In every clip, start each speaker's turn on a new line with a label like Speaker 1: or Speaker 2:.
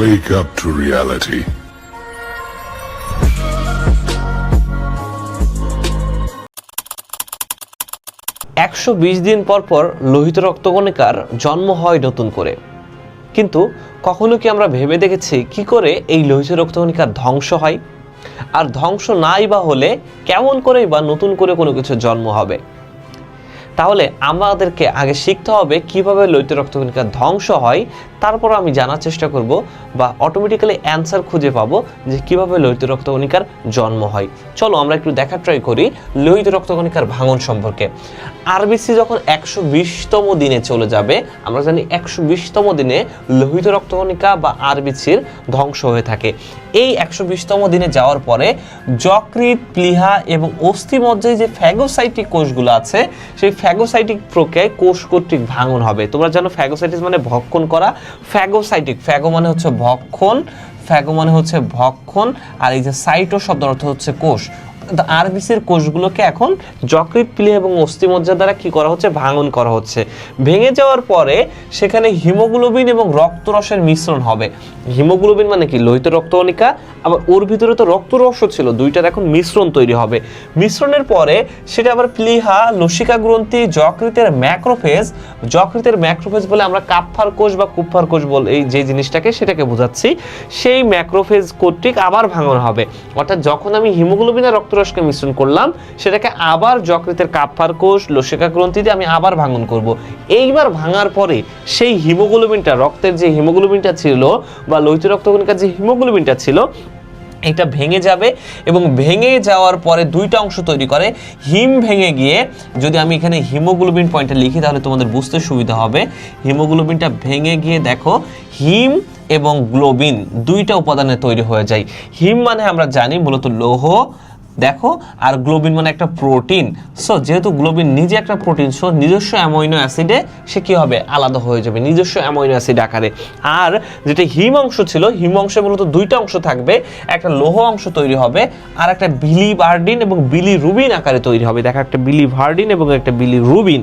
Speaker 1: Wake up to reality.
Speaker 2: 120 দিন পর পর লোহিত রক্তকণিকার জন্ম হয় নতুন করে। কিন্তু কখনো কি আমরা ভেবে দেখেছি কি করে এই লোহিত রক্তকণিকার ধ্বংস হয়? আর ধ্বংস নাই বা হলে কেমন করেই বা নতুন করে কোনো কিছু জন্ম হবে? তাহলে আমাদেরকে আগে শিখতে হবে কিভাবে লোহিত রক্তকণিকার ধ্বংস হয়, তারপর আমি জানার চেষ্টা করব বা অটোমেটিক্যালি অ্যান্সার খুঁজে পাবো যে কিভাবে লোহিত রক্তকণিকার জন্ম হয়। চলো আমরা একটু দেখার ট্রাই করি লোহিত রক্তকণিকার ভাঙন সম্পর্কে। আরবিসি যখন 120তম দিনে চলে যাবে, আমরা জানি 120তম দিনে লোহিত রক্তকণিকা বা আরবিসির ধ্বংস হয়ে থাকে। এই 120তম দিনে যাওয়ার পরে যকৃৎ, প্লীহা এবং অস্থিমজ্জায় যে ফ্যাগোসাইটিক কোষগুলো আছে, সেই ফ্যাগোসাইটিক প্রক্রিয়ায় কোষ কর্তৃক ভাঙন হবে। তোমরা জানো ফ্যাগোসাইটিস মানে ভক্ষণ করা, ফ্যাগোসাইটিক, ফ্যাগো মানে হচ্ছে ভক্ষণ, ফ্যাগো মানে হচ্ছে ভক্ষণ, আর এই যে সাইটো শব্দের অর্থ হচ্ছে কোষ। আরবিসির কোষগুলোকে এখন যকৃৎ, প্লীহা এবং অস্থিমজ্জা দ্বারা কি করা হচ্ছে? ভাঙন করা হচ্ছে। ভেঙে যাওয়ার পরে সেখানে হিমোগ্লোবিন এবং রক্তরসের মিশ্রণ হবে। হিমোগ্লোবিন মানে কি? লোহিত রক্তকণিকা, আবার ওর ভিতরে তো রক্তরসও ছিল, দুইটার এখন মিশ্রণ তৈরি হবে। মিশ্রণের পরে সেটা আবার প্লীহা, লসিকা গ্রন্থি, যকৃতের ম্যাক্রোফেজ, যকৃতের ম্যাক্রোফেজ বলে আমরা কাপ্ফার কোষ বা কুপ্ফার কোষ বল এই যে জিনিসটাকে সেটাকে বোঝাচ্ছি, সেই ম্যাক্রোফেজ কর্তৃক আবার ভাঙন হবে। অর্থাৎ যখন আমি হিমোগ্লোবিন আর রক্তরসকে মিশ্রণ করলাম, সেটাকে আবার যকৃতের কাপ্ফার কোষ, লসিকা গ্রন্থিতে আমি আবার ভাঙন করব। এইবার ভাঙার পরে সেই হিমোগ্লোবিনটা, রক্তের যে হিমোগ্লোবিনটা ছিল বা লোহিত রক্তকণিকার যে হিমোগ্লোবিনটা ছিল, এটা ভেঙে যাবে এবং ভেঙে যাওয়ার পরে দুইটা অংশ তৈরি করে। হিম ভেঙে গিয়ে, যদি আমি এখানে হিমোগ্লোবিন পয়েন্টটা লিখি তাহলে তোমাদের বুঝতে সুবিধা হবে। হিমোগ্লোবিনটা ভেঙে গিয়ে দেখো হিম এবং গ্লোবিন দুইটা উপাদানে তৈরি হয়ে যায়। হিম মানে আমরা জানি মূলত লৌহ, দেখো, আর গ্লোবিন মানে একটা প্রোটিন। সো যেহেতু গ্লোবিন নিজে একটা প্রোটিন, সো নিজস্ব অ্যামাইনো অ্যাসিডে সে কি হবে? আলাদা হয়ে যাবে নিজস্ব অ্যামাইনো অ্যাসিড আকারে। আর যেটা হিম অংশ ছিল, হিম অংশে মূলত দুইটা অংশ থাকবে, একটা লৌহ অংশ তৈরি হবে আর একটা বিলিভার্ডিন এবং বিলিরুবিন আকারে তৈরি হবে। দেখো একটা বিলিভার্ডিন এবং একটা বিলিরুবিন।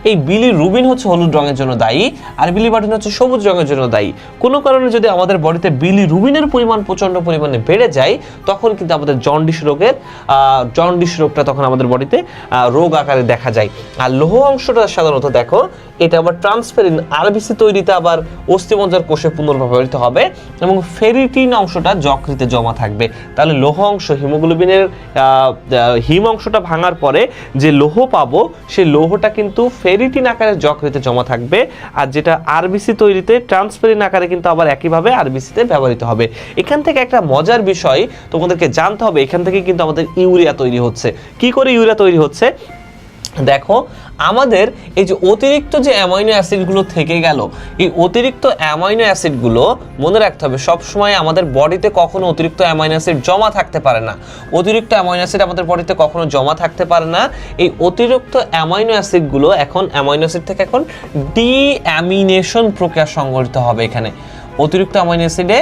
Speaker 2: এই বিলিরুবিন হচ্ছে হলুদ রঙের জন্য দায়ী আর বিলিভার্ডিন হচ্ছে সবুজ রঙের জন্য দায়ী। কোনো কারণে যদি আমাদের বডিতে বিলিরুবিনের পরিমাণ প্রচণ্ড পরিমাণে বেড়ে যায়, তখন কিন্তু আমাদের জন্ডিস রোগটা তখন আমাদের বডিতে রোগ আকারে দেখা যায়। আর লৌহ অংশটা সাধারণত দেখো এটা আবার ট্রান্সফেরিন, আরবিসি তৈরিতে আবার অস্থিমজ্জার কোষে পুনর্ব্যবহৃত হবে এবং ফেরিটিন অংশটা যকৃতে জমা থাকবে। তাহলে লৌহ অংশ, হিমোগ্লোবিনের হিম অংশটা ভাঙার পরে যে লৌহ পাবো, সেই লৌহটা কিন্তু ফেরিটিন আকারে যকৃতে জমা থাকবে, আর যেটা আরবিসি তৈরিতে ট্রান্সফেরিন আকারে কিন্তু আবার একইভাবে আরবিসিতে ব্যবহৃত হবে। এখান থেকে একটা মজার বিষয় তোমাদেরকে জানতে হবে, এখান থেকে কিন্তু আমাদের ইউরিয়া তৈরি হচ্ছে। কি করে ইউরিয়া তৈরি হচ্ছে? দেখো আমাদের এই যে অতিরিক্ত যে অ্যামাইনো অ্যাসিডগুলো থেকে গেল, এই অতিরিক্ত অ্যামাইনো অ্যাসিডগুলো মনে রাখতে হবে সবসময় আমাদের বডিতে কখনো অতিরিক্ত অ্যামাইনো অ্যাসিড জমা থাকতে পারে না। অতিরিক্ত অ্যামাইনো অ্যাসিড আমাদের বডিতে কখনো জমা থাকতে পারে না। এই অতিরিক্ত অ্যামাইনো অ্যাসিডগুলো এখন অ্যামাইনো অ্যাসিড থেকে এখন ডিঅ্যামিনেশন প্রক্রিয়া সংঘটিত হবে। এখানে অতিরিক্ত অ্যামাইনো অ্যাসিডে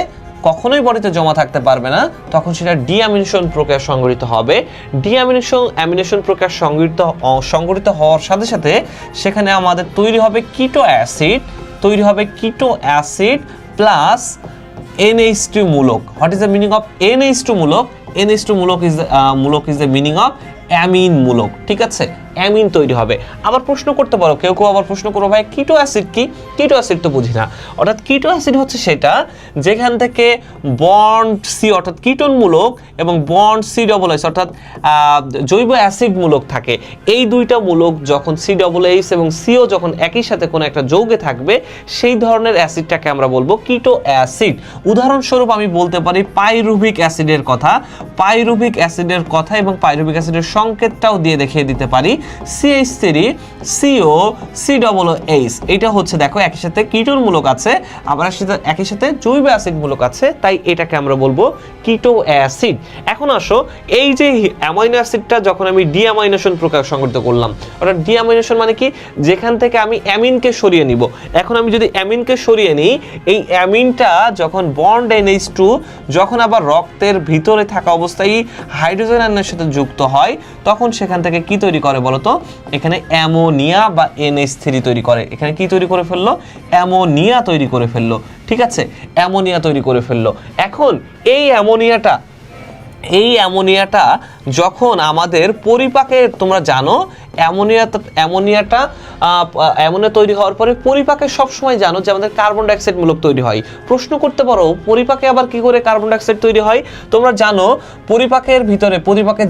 Speaker 2: কখনোই বডিতে জমা থাকতে পারবে না, তখন সেটা ডিঅ্যামিনেশন প্রক্রিয়া সংঘটিত হবে। ডিঅ্যামিনেশন প্রক্রিয়া সংঘটিত হওয়ার সাথে সাথে সেখানে আমাদের তৈরি হবে কিটো অ্যাসিড প্লাস NH2 মূলক। What is the meaning of NH2 মূলক? NH2 মূলক is the meaning of amine মূলক। ঠিক আছে, অ্যামিন তৈরি হবে। আবার প্রশ্ন করতে পারো, কেউ আবার প্রশ্ন করো ভাই কিটো অ্যাসিড কি? কিটো অ্যাসিড তো বুঝি না। অর্থাৎ কিটো অ্যাসিড হচ্ছে সেটা যেখান থেকে বন্ড সি অর্থাৎ কিটোন মূলক এবং বন্ড COOH অর্থাৎ জৈব অ্যাসিড মূলক থাকে। এই দুইটা মূলক যখন COOH এবং CO যখন একই সাথে কোনো একটা যৌগে থাকবে, সেই ধরনের অ্যাসিডটাকে আমরা বলবো কিটো অ্যাসিড। উদাহরণস্বরূপ আমি বলতে পারি পাইরুভিক অ্যাসিডের কথা এবং পাইরুভিক অ্যাসিডের সংকেতটাও দিয়ে দেখিয়ে দিতে পারি। CH3COCOOH, এটা হচ্ছে দেখো একই সাথে কিটোন মূলক আছে, আবার একই সাথে জৈব অ্যাসিড মূলক আছে, তাই এটাকে আমরা বলবো কিটো অ্যাসিড। এখন আসো, এই যে অ্যামাইনো অ্যাসিডটা যখন আমি ডিঅ্যামাইনেশন প্রক্রিয়া সংঘটিত করলাম, অর্থাৎ ডিঅ্যামাইনেশন মানে কি? যেখান থেকে আমি অ্যামিনকে সরিয়ে নিব। এখন আমি যদি অ্যামিনকে সরিয়ে নিই, এই অ্যামিনটা যখন বন্ড NH2 যখন আবার রক্তের ভিতরে থাকা অবস্থায় হাইড্রোজেন আয়নের সাথে যুক্ত হয়, তখন সেখান থেকে কি তৈরি করে বলো বলতো? এখানে অ্যামোনিয়া বা NH3 তৈরি করে। এখানে কি তৈরি করে ফেললো? অ্যামোনিয়া তৈরি করে ফেললো। ঠিক আছে, অ্যামোনিয়া তৈরি করে ফেললো। এখন এই অ্যামোনিয়াটা যখন আমাদের পরিপাকে, তোমরা জানো অ্যামোনিয়া তৈরি হওয়ার পরে পরিপাকে সবসময় জানো যে আমাদের কার্বন ডাইঅক্সাইড মূলক তৈরি হয়। প্রশ্ন করতে পারো পরিপাকে আবার কি করে কার্বন ডাইঅক্সাইড তৈরি হয়? তোমরা জানো পরিপাকের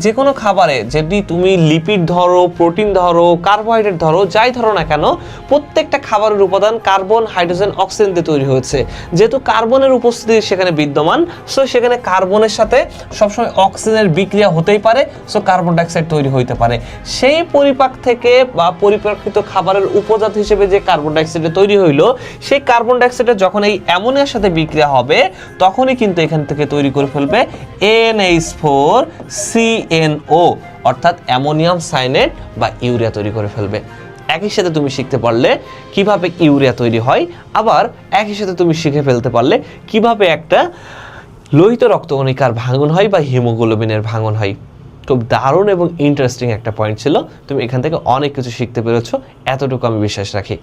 Speaker 2: যে কোনো খাবারে, যদি তুমি লিপিড ধরো, প্রোটিন ধরো, কার্বোহাইড্রেট ধরো, যাই ধরো না কেন, প্রত্যেকটা খাবারের উপাদান কার্বন, হাইড্রোজেন, অক্সিজেন দিয়ে তৈরি হয়েছে। যেহেতু কার্বনের উপস্থিতি সেখানে বিদ্যমান, সো সেখানে কার্বনের সাথে সবসময় অক্সিজেনের বিক্রিয়া হতেই পারে, সো কার্বন ডাইঅক্সাইড তৈরি হইতে পারে। সেই পরিপাক থেকে বা পরিপাকৃত খাবারের উপজাত হিসেবে যে কার্বন ডাইঅক্সাইড তৈরি হইলো, সেই কার্বন ডাইঅক্সাইড যখন এই অ্যামোনিয়ার সাথে বিক্রিয়া হবে, তখনই কিন্তু এখান থেকে তৈরি করে ফেলবে NH4CNO, অর্থাৎ অ্যামোনিয়াম সায়ানেট বা ইউরিয়া তৈরি করে ফেলবে। একই সাথে তুমি শিখতে পারলে কিভাবে ইউরিয়া তৈরি হয়, আবার একই সাথে তুমি শিখে ফেলতে পারলে কিভাবে একটা লোহিত রক্তকণিকার ভাঙন হয় বা হিমোগ্লোবিনের ভাঙন হয়। খুব দারুণ এবং ইন্টারেস্টিং একটা পয়েন্ট ছিল। তুমি এখান থেকে অনেক কিছু শিখতে পেরেছো, এতটুকু আমি বিশ্বাস রাখি।